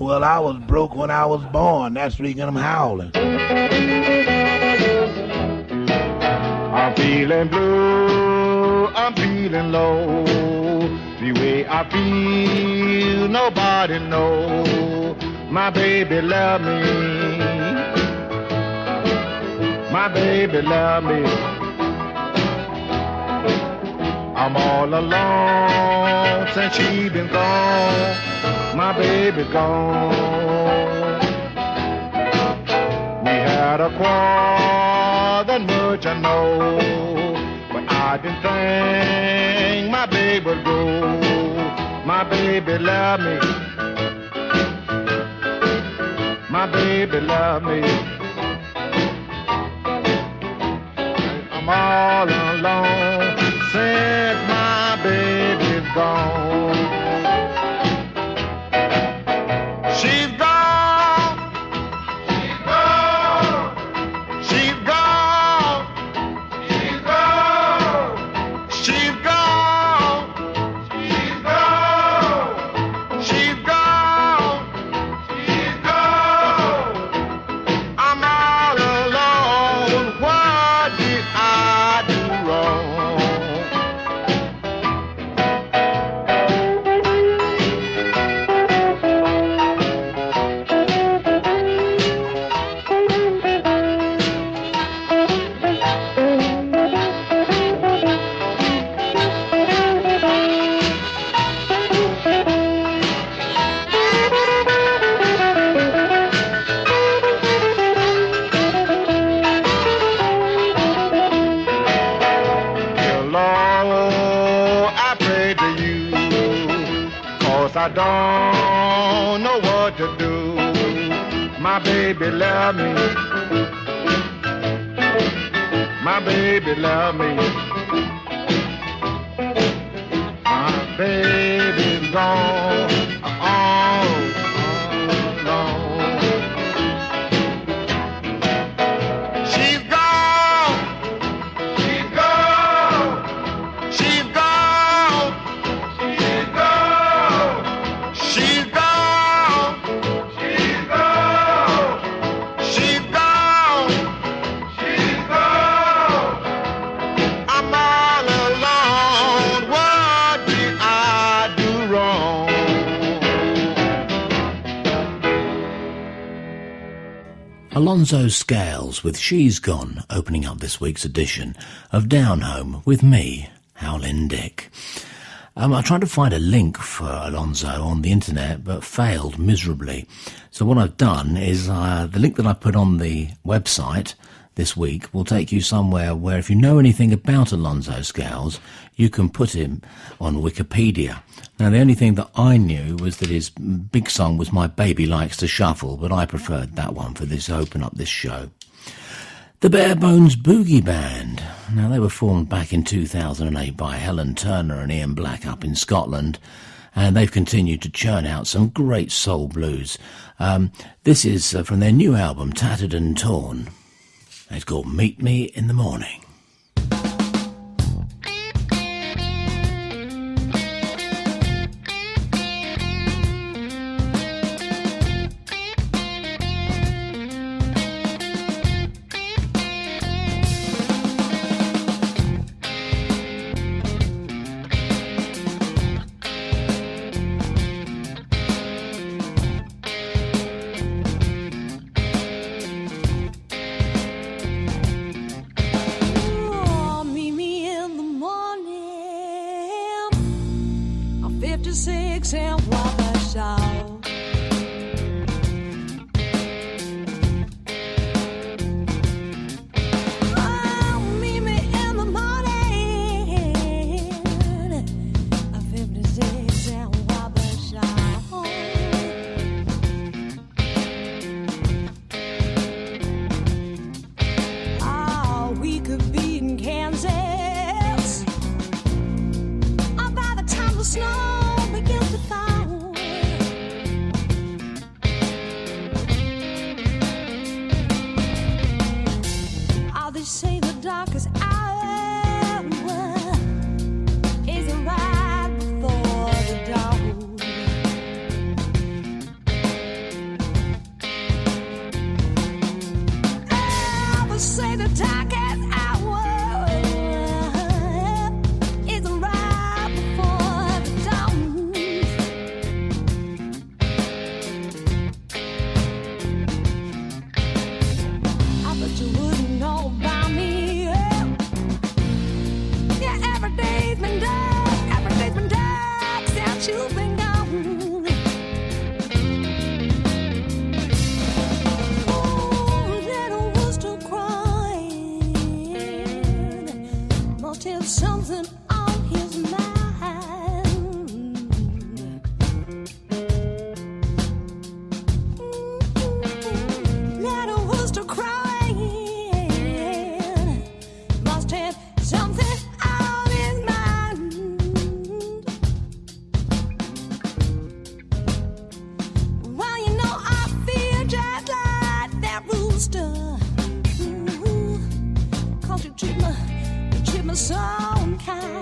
Well, I was broke when I was born. That's the reason I'm howling. I'm feeling blue, I'm feeling low. The way I feel, nobody knows. My baby love me. My baby love me. I'm all alone since she been gone. My baby gone. We had a quarrel, that much I know, but I didn't think my baby would go. My baby love me. My baby love me. I'm all alone since my baby's gone. She's gone. She's gone. She's gone. She's gone. She's gone. She's gone. She's gone. She's gone. I'm all alone. What did I do wrong? I don't know what to do. My baby love me. My baby love me. My baby's gone. All alone. She's gone. She's gone. She's gone. She's gone. She's gone. She's gone. She's gone. She's gone. I'm all alone. What did I do wrong? Alonzo Scales with She's Gone, opening up this week's edition of Down Home with me, Howling Dick. I tried to find a link for Alonzo on the internet, but failed miserably. So what I've done is the link that I put on the website this week will take you somewhere where if you know anything about Alonzo Scales, you can put him on Wikipedia. Now, the only thing that I knew was that his big song was My Baby Likes to Shuffle, but I preferred that one for this open up this show. The Bare Bones Boogie Band. Now, they were formed back in 2008 by Helen Turner and Ian Black up in Scotland, and they've continued to churn out some great soul blues. This is from their new album, Tattered and Torn. It's called Meet Me in the Morning. me so unkind.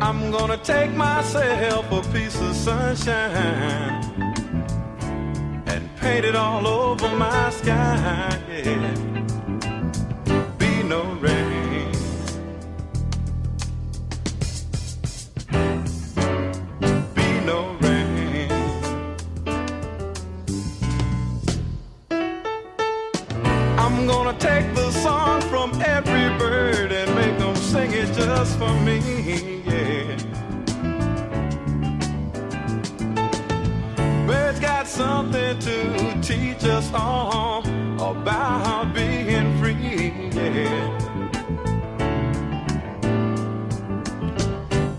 I'm gonna take myself a piece of sunshine and paint it all over my sky, yeah. Be no rain, be no rain. I'm gonna take the song from every bird and make them sing it just for me, yeah. Birds got something to teach us all about being free, yeah.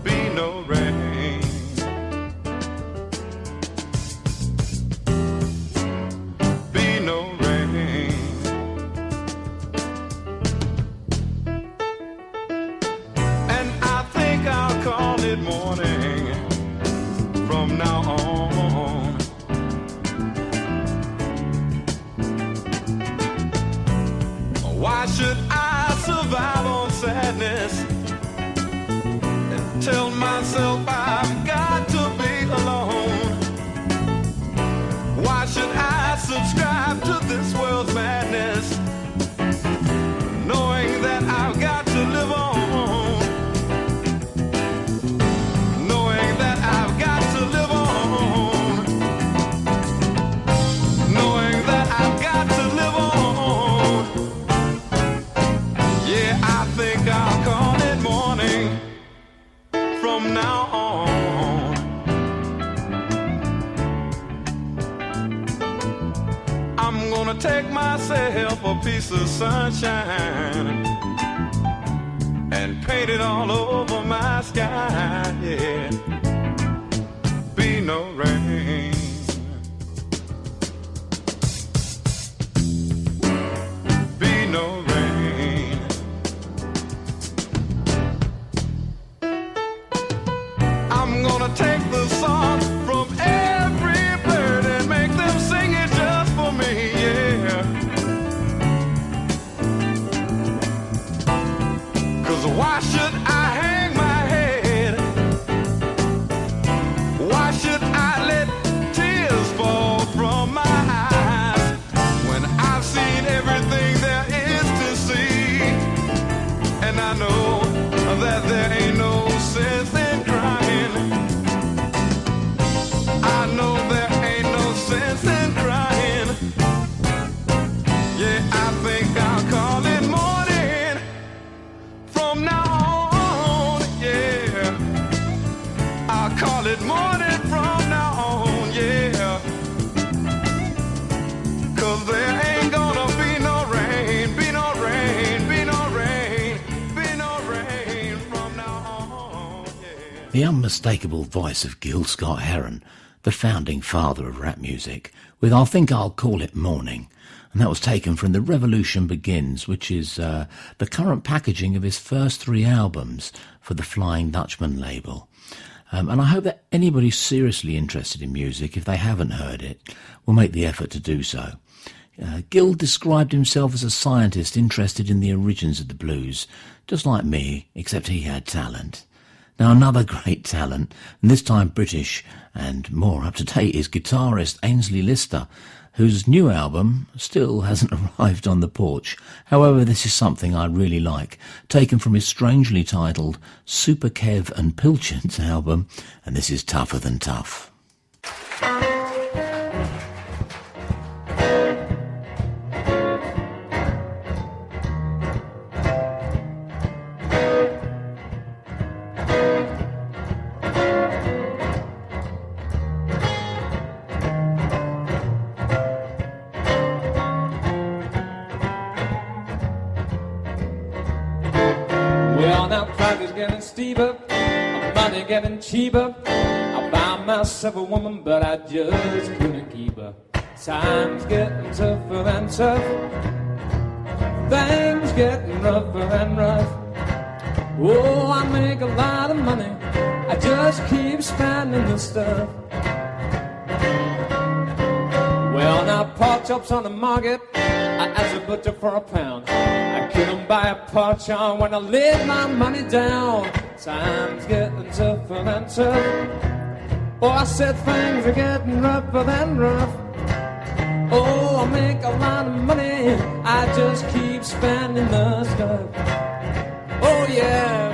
Be no rain, be no rain. And I think I'll call it morning from now on. Why should I survive on sadness and tell myself I've got to be alone? Why should I subscribe to this world's madness, knowing that I've got to live on, knowing that I've got to live on? myself a piece of sunshine and paint it all over my sky, yeah. Be no rain. Be no rain. I'm gonna take the song from every bird and make them sing it just for me, yeah. 'Cause why should I hang my head? Why should I let tears fall from my eyes when I've seen everything there is to see? And I know that there ain't no sense in crying. I know there ain't no sense in crying. Yeah, I think I'll call it morning from now on, yeah. I'll call it morning from now on, yeah. 'Cause there ain't gonna be no rain, be no rain, be no rain, be no rain from now on, yeah. The unmistakable voice of Gil Scott-Heron, the founding father of rap music, with I Think I'll Call It Morning. And that was taken from The Revolution Begins, which is the current packaging of his first 3 albums for the Flying Dutchman label. And I hope that anybody seriously interested in music, if they haven't heard it, will make the effort to do so. Gil described himself as a scientist interested in the origins of the blues, just like me, except he had talent. Now another great talent, and this time British and more up to date, is guitarist Ainsley Lister, whose new album still hasn't arrived on the porch. However, this is something I really like, taken from his strangely titled Super Kev and Pilchard's album, and this is Tougher Than Tough. Well, now price is getting steeper, money getting cheaper. I found myself a woman, but I just couldn't keep her. Time's getting tougher than tough. Things getting rougher than rough. Oh, I make a lot of money. I just keep spending the stuff. Well, now pork chops on the market. I ask a butcher for a pound. I couldn't buy a pork chop when I laid my money down. Time's getting tougher than tough. Oh, I said things are getting rougher than rough. Oh, I make a lot of money. I just keep spending the stuff. Oh, yeah.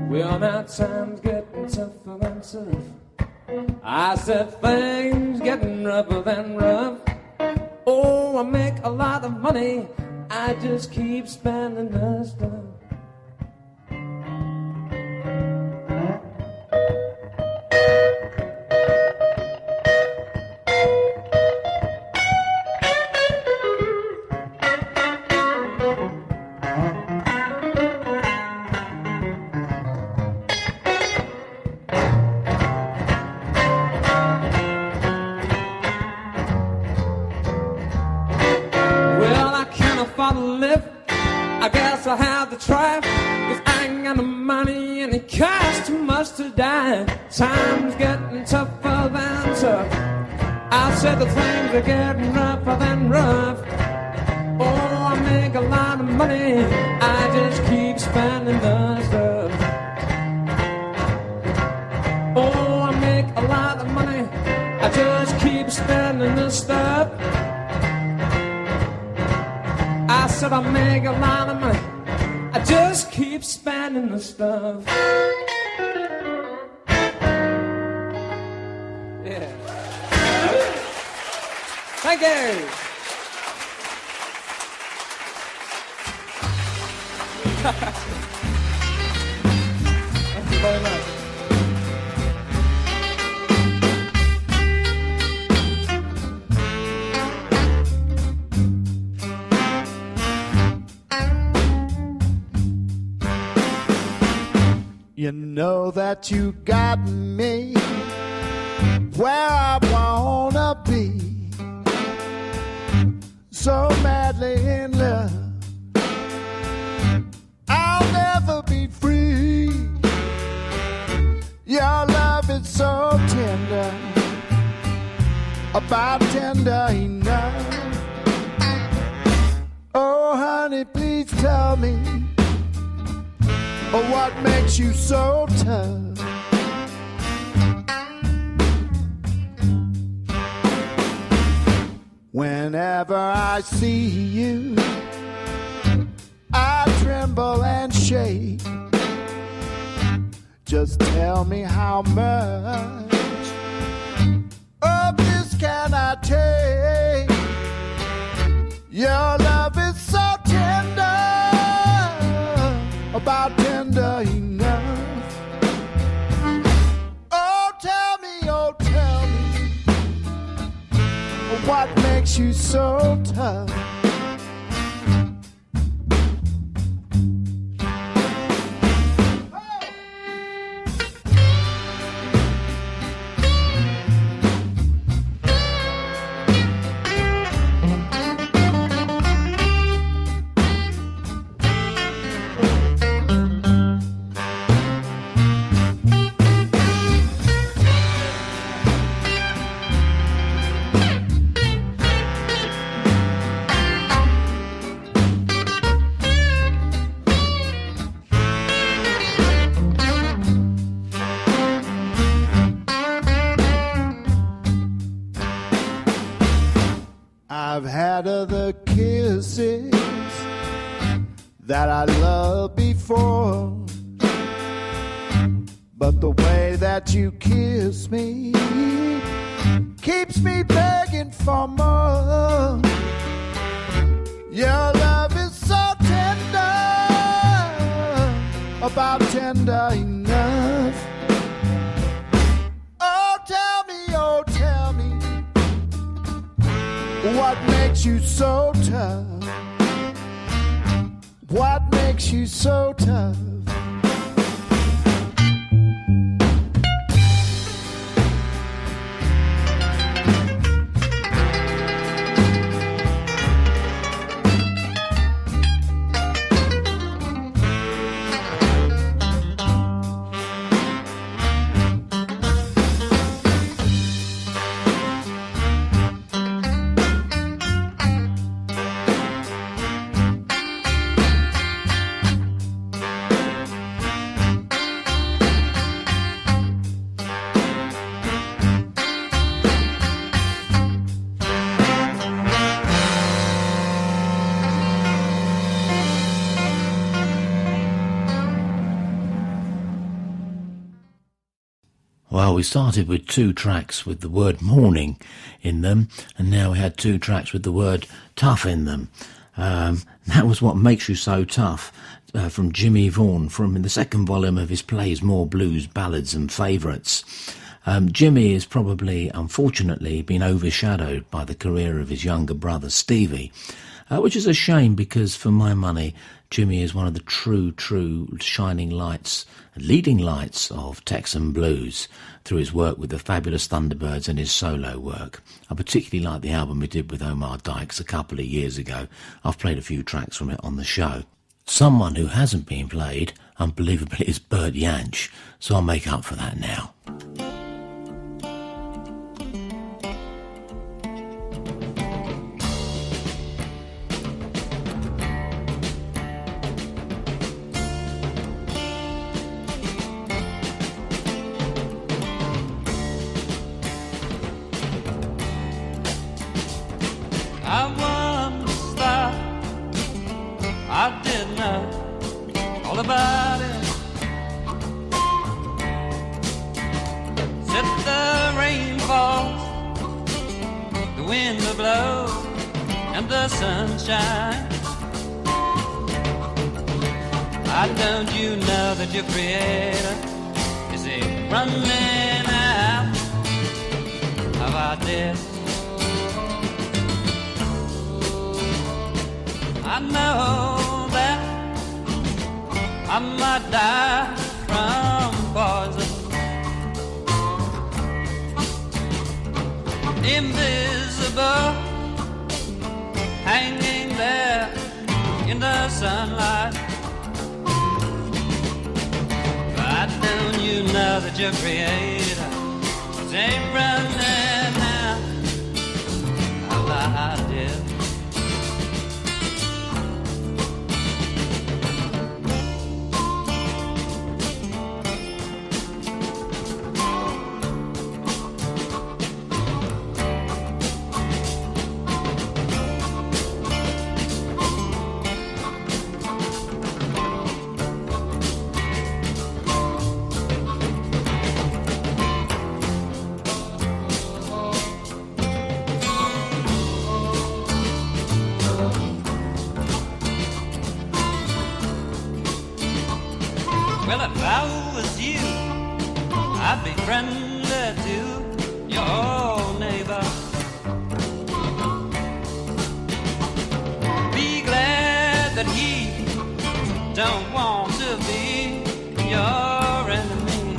Well, now time's getting tougher than tough. I said things getting rougher than rough. Oh, I make a lot of money. I just keep spending the stuff. I guess I'll have to try, 'cause I ain't got no money and it costs too much to die. Time's getting tougher than tough. I Said the things are getting rougher than rough. Oh, I make a lot of money, I just keep spending the stuff. Oh, I make a lot of money, I just keep spending the stuff. I said I make a lot of money, I just keep spending the stuff. Yeah. Thank you. Thank you very much. You know that you got me where I wanna be, so madly in love, I'll never be free. Your love is so tender, about tender enough. Oh honey, please tell me, oh, what makes you so tough? Whenever I see you, I tremble and shake. Just tell me how much of this can I take? Your love is so tender, about tender enough. Oh, tell me, what makes you so tough? I've had other kisses that I loved before, but the way that you kiss me keeps me begging for more. Your love is so tender, about tender enough. Oh, tell me, what makes you so tough? What makes you so tough? Well, we started with 2 tracks with the word morning in them, and now we had 2 tracks with the word tough in them. That was What Makes You So Tough, from Jimmy Vaughan, from the second volume of his plays More Blues, Ballads and Favourites. Jimmy has probably, unfortunately, been overshadowed by the career of his younger brother Stevie, which is a shame because, for my money, Jimmy is one of the true shining lights, leading lights of Texan blues through his work with the Fabulous Thunderbirds and his solo work. I particularly like the album he did with Omar Dykes a couple of years ago. I've played a few tracks from it on the show. Someone who hasn't been played, unbelievably, is Bert Jansch, so I'll make up for that now. all about it. Said the rain falls, the wind blows, and the sun shines. Why don't you know that your creator is a running out of ideas? I know that I might die from poison, invisible, hanging there in the sunlight. Why don't you know that your creator is a running out of ideas? Well, if I was you, I'd be friendly to your old neighbor. Be glad that he don't want to be your enemy.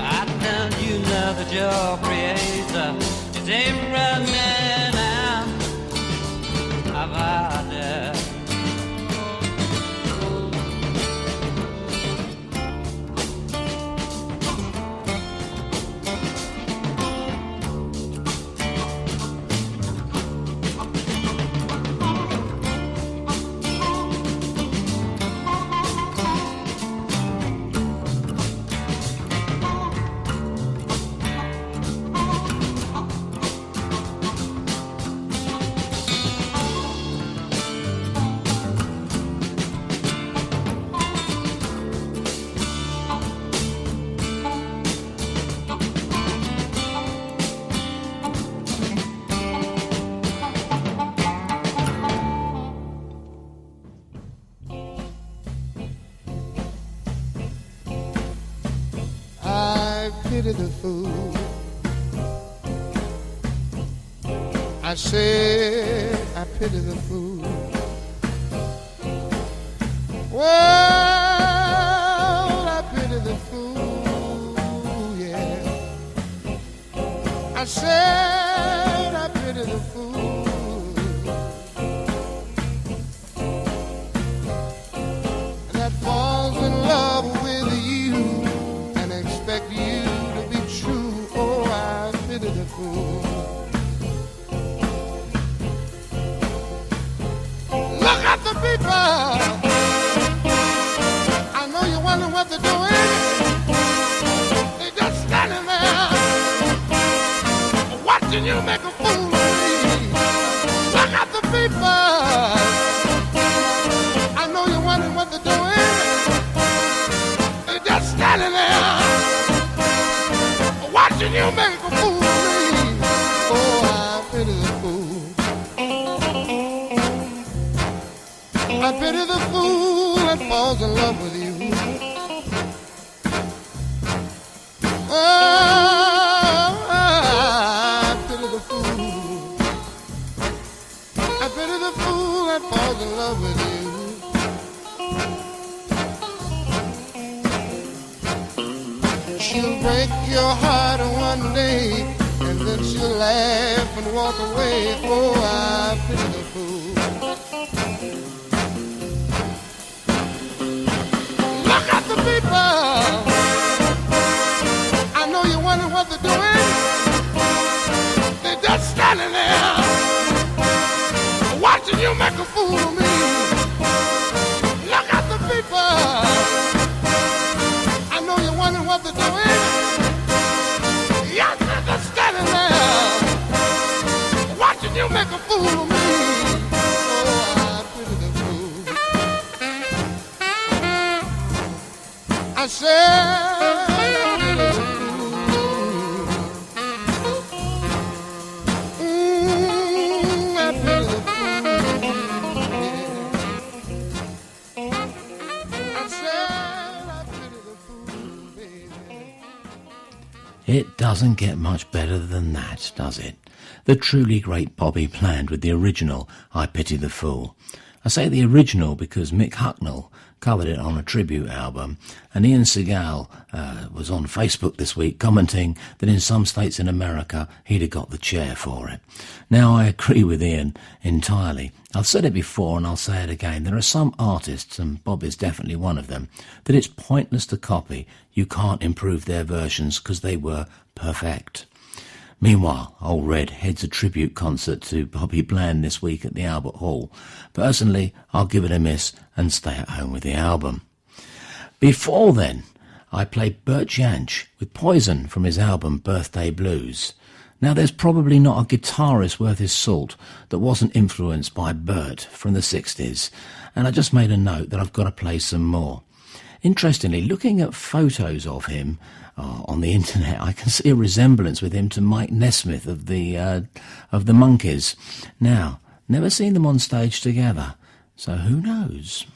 I don't you know that your creator is a running out of ideas. I pity the fool. I said I pity the fool. Well, I pity the fool, yeah. I said I pity the fool that falls in love with you and expect you to be true. Oh, I pity the fool. Look at the people. I know you're wondering what they're doing. They're just standing there watching you make a fool of me. Look at the people. I know you're wondering what they're doing. They're just standing there watching you make a fool of me. Oh, I pity the fool. I pity the fool that falls in love with you. Oh, I pity the fool. I pity the fool that falls in love with you. She'll break your heart one day, and then she'll laugh and walk away. Oh, I pity the fool. Look at the people. I know you're wondering what they're doing. They're just standing there watching you make a fool of me. Look at the people. I know you're wondering what they're doing. Yes, they're just standing there watching you make a fool of me. I said, It doesn't get much better than that, does it? The truly great Bobby Bland with the original I Pity the Fool. I say the original because Mick Hucknall covered it on a tribute album, and Ian Segal was on Facebook this week commenting that in some states in America he'd have got the chair for it. Now, I agree with Ian entirely. I've said it before and I'll say it again. There are some artists, and Bob is definitely one of them, that it's pointless to copy. You can't improve their versions because they were perfect. Meanwhile, Old Red heads a tribute concert to Bobby Bland this week at the Albert Hall. Personally, I'll give it a miss and stay at home with the album. Before then, I played Bert Jansch with Poison from his album Birthday Blues. Now, there's probably not a guitarist worth his salt that wasn't influenced by Bert from the 60s, and I just made a note that I've got to play some more. Interestingly, looking at photos of him on the internet, I can see a resemblance with him to Mike Nesmith of the Monkees. Now, never seen them on stage together, so who knows?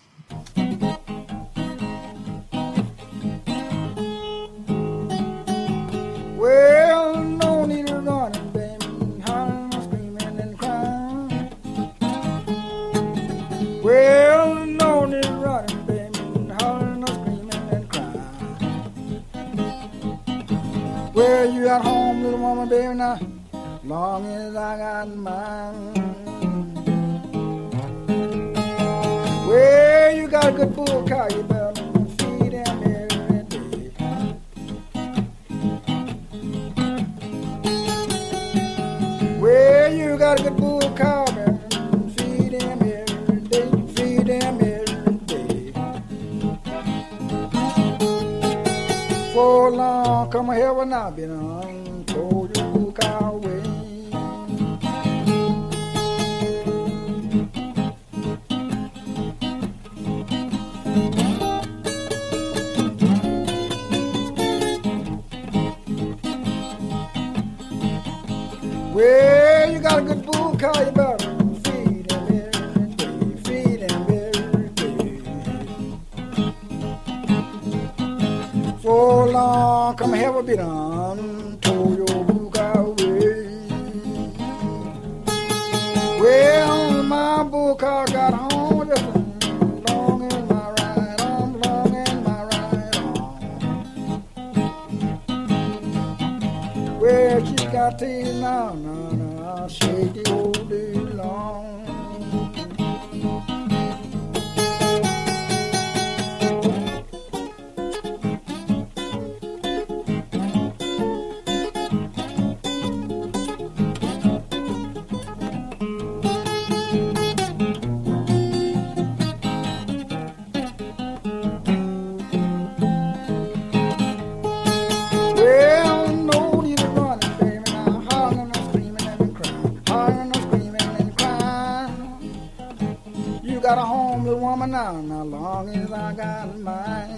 Well, no need of running, baby, hollering, screaming and crying. Well, no need of running, baby, hollering, screaming and crying. Well, you got home, little woman, baby, now, long as I got mine. Well, you got a good bull cow, you better feed him every day. Well, you got a good bull cow, man. Feed him every day. Feed him every day. For long, come here when I've been on. Told your bull cow away. Well, you got a good bull cow, you better feed him every day, feed him every day. For long, come have a bit on, told your bull cow away. Well, my bull cow got home just long as my ride on, long as my ride on. Well, she got teeth now, now, shake it all day long. Well, no need of running, baby, now, hollering and screaming and crying, hollering and screaming and crying. You got a home, little woman, now, now, long as I got mine.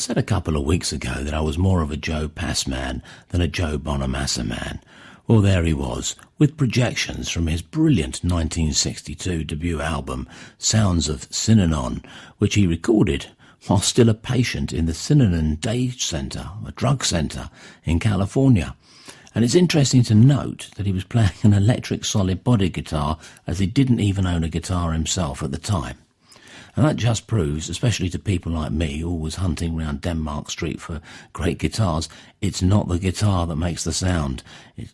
said a couple of weeks ago that I was more of a Joe Pass man than a Joe Bonamassa man. Well, there he was, with projections from his brilliant 1962 debut album, Sounds of Synanon, which he recorded while still a patient in the Synanon Day Center, a drug center in California. And it's interesting to note that he was playing an electric solid body guitar, as he didn't even own a guitar himself at the time. And that just proves, especially to people like me, always hunting around Denmark Street for great guitars, it's not the guitar that makes the sound.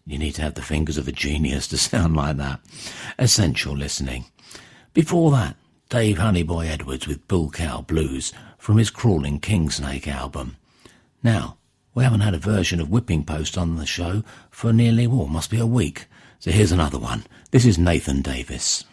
You need to have the fingers of a genius to sound like that. Essential listening. Before that, Dave Honeyboy Edwards with Bull Cow Blues from his Crawling Kingsnake album. Now, we haven't had a version of Whipping Post on the show for nearly, must be a week. So here's another one. This is Nathan Davis.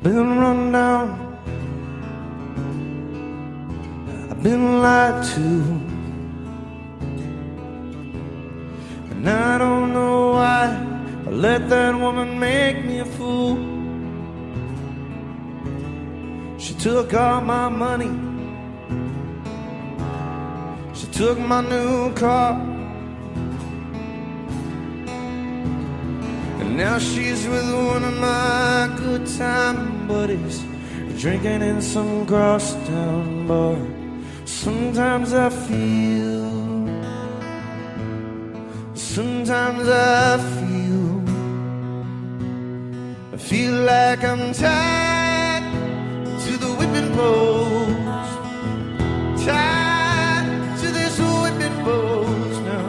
Been run down, I've been lied to, and I don't know why I let that woman make me a fool. She took all my money, she took my new car, and now she's with one of my good time buddies, drinking in some crosstown bar. Sometimes I feel like I'm tied to the whipping post, tied to this whipping post now,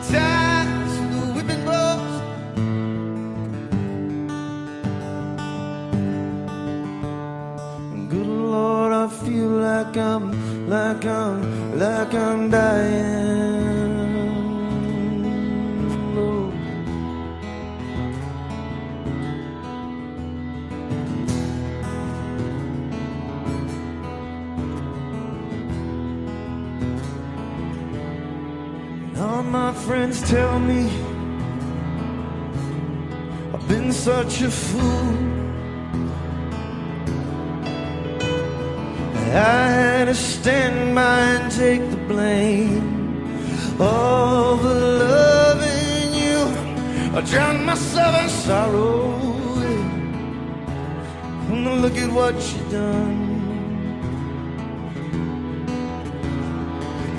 tied to the whipping post. Good Lord, I feel like I'm dying. Oh. And all my friends tell me I've been such a fool. I had to stand by and take the blame. All the love in you, I drowned myself in sorrow. And look at what you done.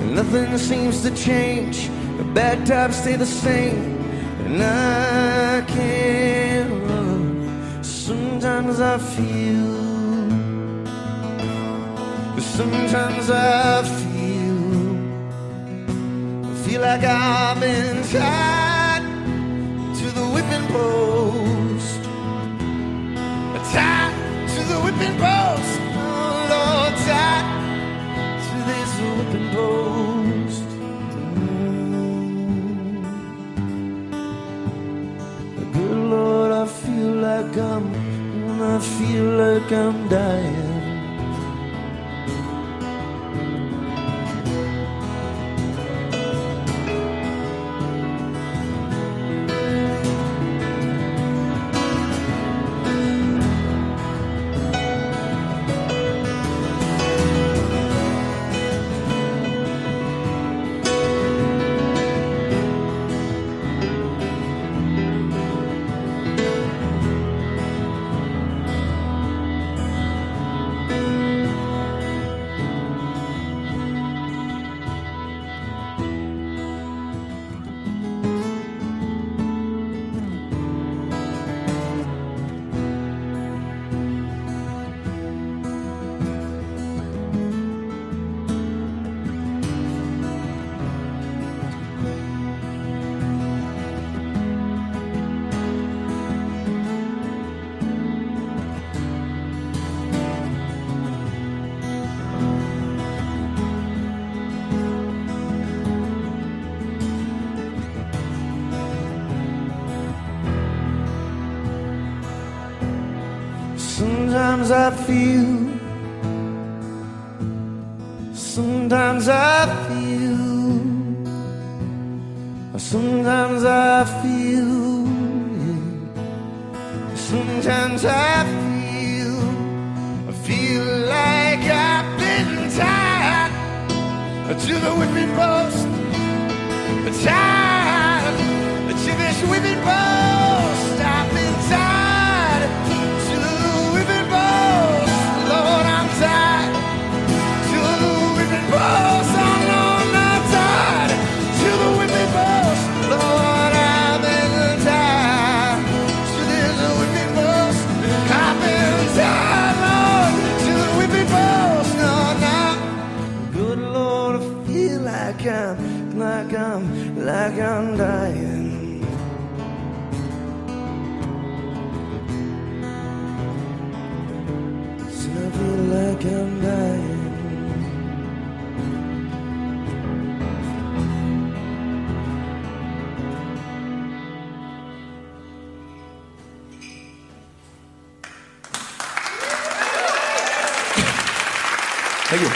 And nothing seems to change, the bad times stay the same, and I can't run. Sometimes I feel like I've been tied to the whipping post, tied to the whipping post, oh Lord, tied to this whipping post. Good Lord, I feel like I'm dying. Sometimes I feel, sometimes I feel, sometimes I feel, sometimes I feel like I've been tied to the whipping post, tied to this whipping post. I've been tied to the whipping post. Lord, I'm tied to the whipping post. Oh, Lord, I'm tied to the whipping post. Lord, I've been tied to this whipping post. I've been tied, Lord, to the whipping post. No, no. Good Lord, I feel like I'm dying. So I feel like I'm dying. Thank you.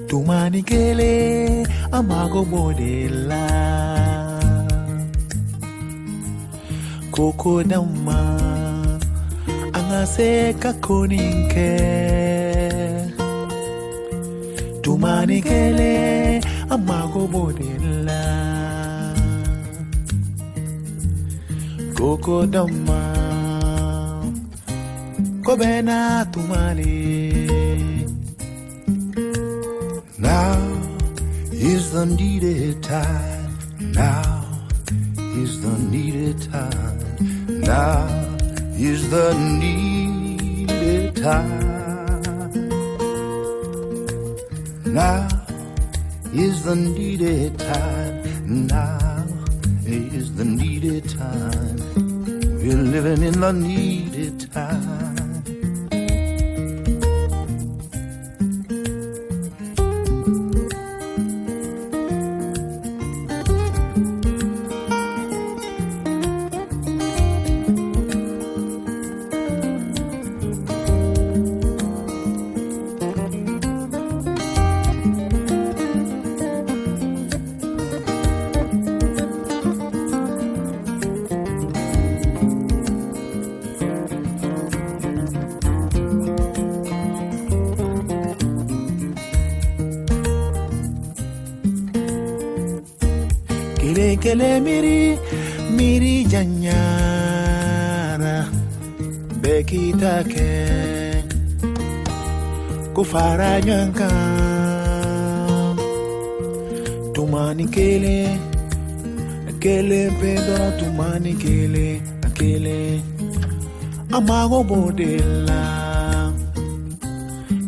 Tumanikele amago modela Koko dama angase kakoninke Tumanikele amago modela Koko dama Kobena tumani. Now is the needed time. Now is the needed time. Now is the needed time. Now is the needed time. Now is the needed time. We're living in the needed time. Kele miri janyara bekita ke kufara nyanka tumani kele pedo tumani kele amago bodela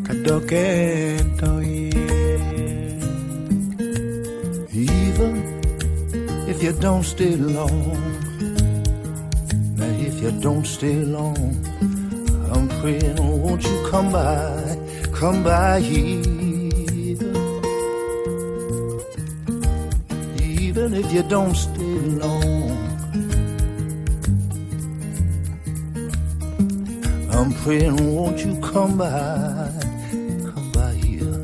kadoke toy. Even if you don't stay long, now if you don't stay long, I'm praying, won't you come by here. Even if you don't stay long, I'm praying, won't you come by here.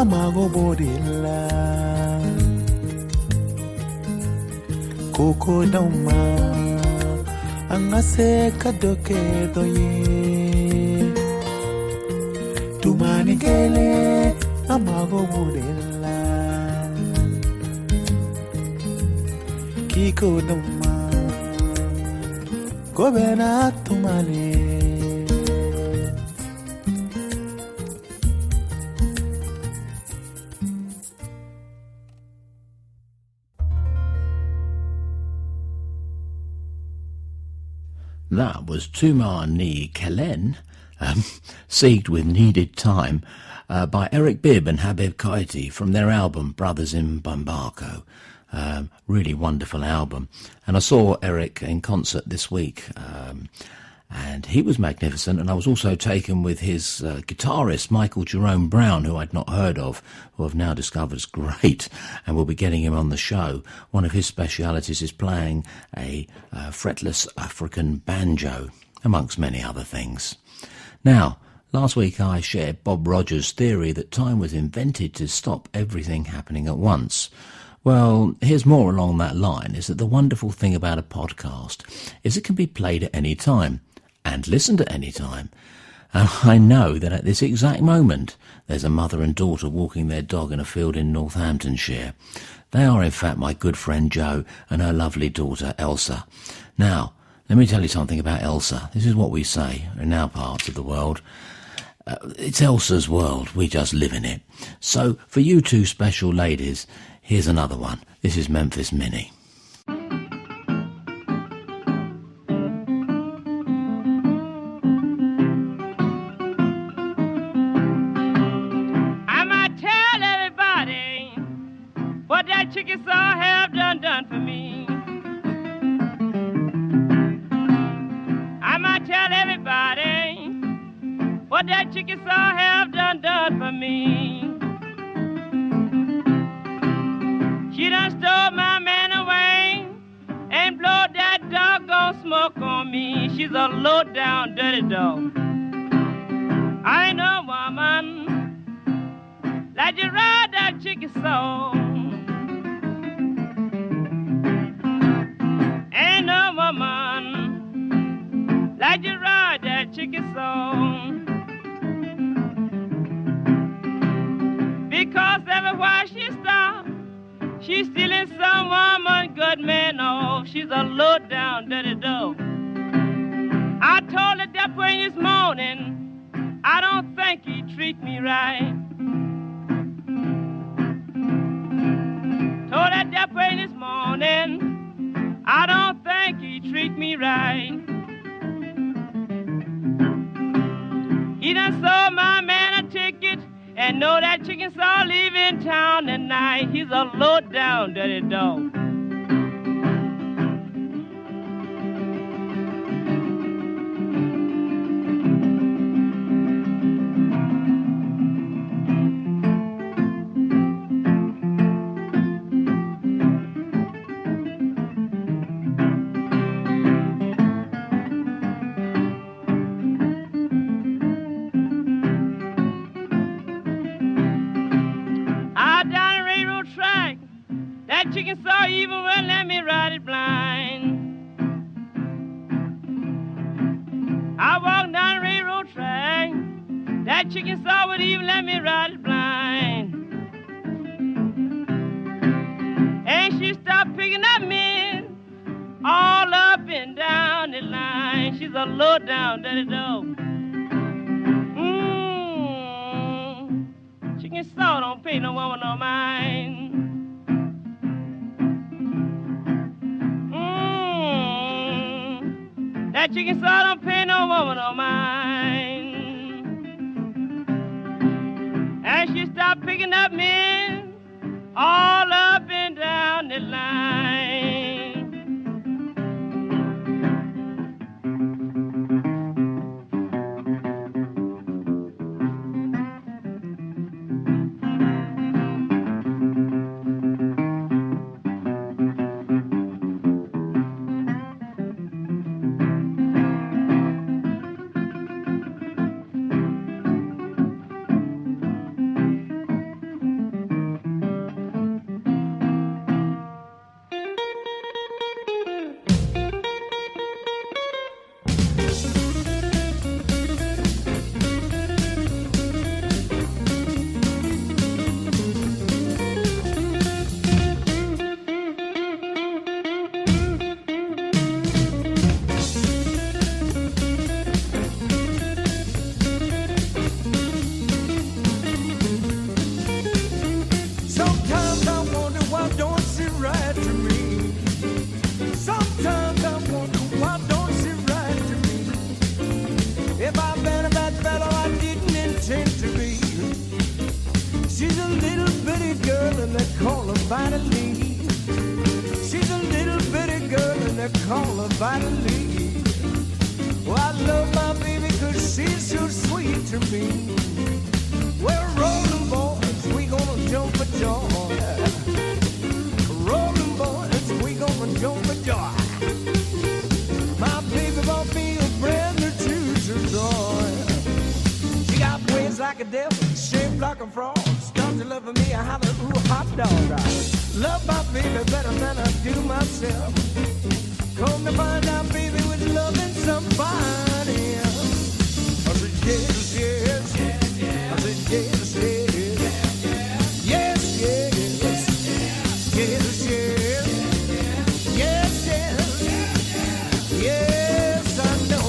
amago bodilla koko doma angase kadoke doye tumani kele amago bodilla kiko doma gobena tumani. That was Tuma Ni Kelen, seeked with needed time, by Eric Bibb and Habib Kaiti from their album Brothers in Bambarco. Really wonderful album. And I saw Eric in concert this week, and he was magnificent. And I was also taken with his guitarist, Michael Jerome Brown, who I'd not heard of, who I've now discovered is great, and we'll be getting him on the show. One of his specialities is playing a fretless African banjo, amongst many other things. Now, last week I shared Bob Rogers' theory that time was invented to stop everything happening at once. Well, here's more along that line, is that the wonderful thing about a podcast is it can be played at any time and listened at any time. And I know that at this exact moment there's a mother and daughter walking their dog in a field in Northamptonshire. They are in fact my good friend Jo and her lovely daughter Elsa. Now, let me tell you something about Elsa. This is what we say in our part of the world. It's Elsa's world, we just live in it. So for you two special ladies, here's another one. This is Memphis Minnie. I might tell everybody what that chicken saw have done for me. I might tell everybody what that chicken saw have done for me. She done stole my man away and blowed that doggone smoke on me. She's a low-down, dirty dog. I ain't no woman like you ride that chicken soul. Ain't no woman like you ride that chicken soul. Because everywhere she stops, she's stealing some woman good man off. She's a low-down, dirty dog. I told her that way this morning, I don't think he treat me right. Told her that way this morning, I don't think he treat me right. He done sold my man a ticket and know that chicken saw leaving town tonight. He's a low-down, dirty dog. Chicken saw even when let me ride it blind. I walked down the railroad track. That chicken saw would even let me ride it blind. And she stopped picking up men all up and down the line. She's a low down dirty dog. Chicken saw don't pay no woman no mind. That chicken saw don't pay no woman no mind. And she stopped picking up men all up and down the line. call her Vitaly. Well, I love my baby 'cause she's so sweet to me. Well, rolling boys, we gonna jump for joy. Rolling boys, we gonna jump for joy. My baby bought me a brand new choosing toy. She got ways like a devil, shaped like a frog. Started loving me, I have a ooh hot dog. I love my baby better than I do myself. Come to find out, baby was loving somebody else. I said yes, yes, I said yes, yes, yes, yes, yes, yes, yes, yes, I know.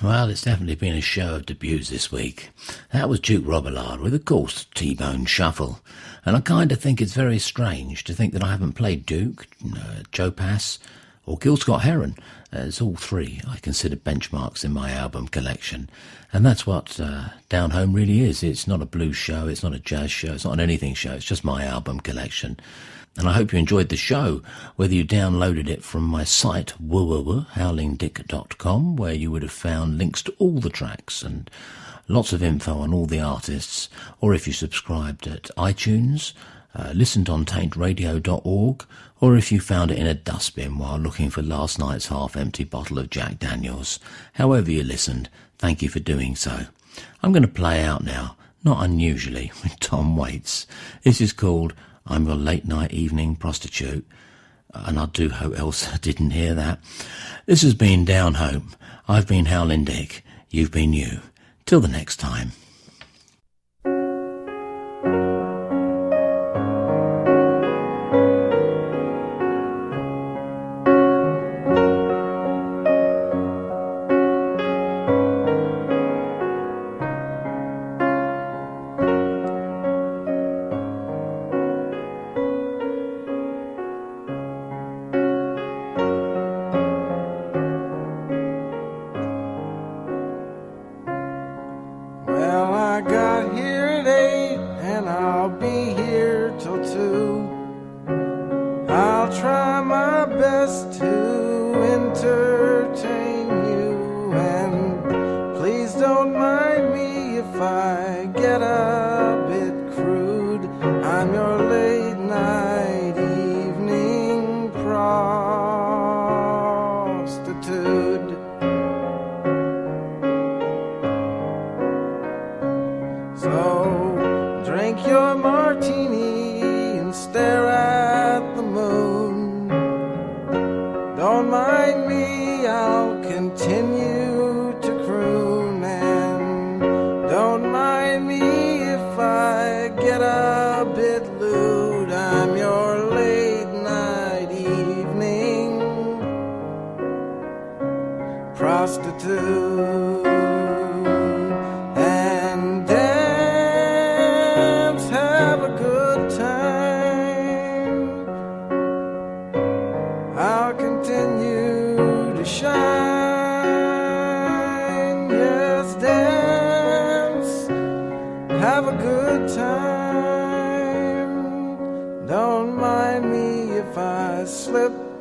Well, it's definitely been a show of debuts this week. That was Duke Robillard with, of course, T-Bone Shuffle. And I kind of think it's very strange to think that I haven't played Duke, Joe Pass or Gil Scott-Heron It's all three I consider benchmarks in my album collection. And that's what Down Home really is. It's not a blues show, it's not a jazz show, it's not an anything show, it's just my album collection. And I hope you enjoyed the show, whether you downloaded it from my site, howlingdick.com, where you would have found links to all the tracks and lots of info on all the artists, or if you subscribed at iTunes, listened on taintradio.org, or if you found it in a dustbin while looking for last night's half-empty bottle of Jack Daniels. However you listened, thank you for doing so. I'm going to play out now, not unusually, with Tom Waits. This is called I'm Your Late Night Evening Prostitute, and I do hope Elsa didn't hear that. This has been Down Home. I've been Howling Dick. You've been you. Till the next time.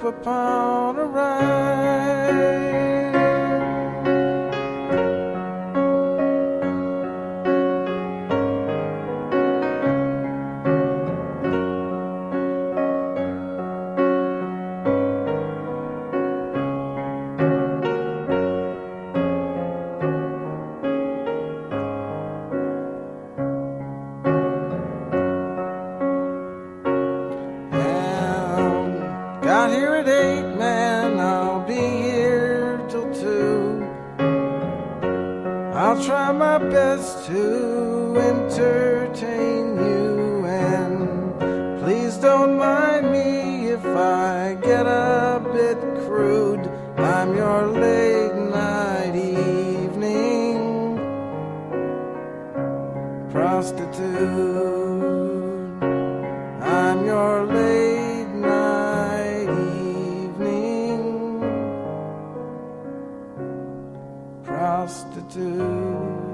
Upon a ride. Got here at 8, man, I'll be here till 2. I'll try my best to entertain you, and please don't mind me if I get a bit crude. I'm your late night evening prostitute. I'm your late prostitute.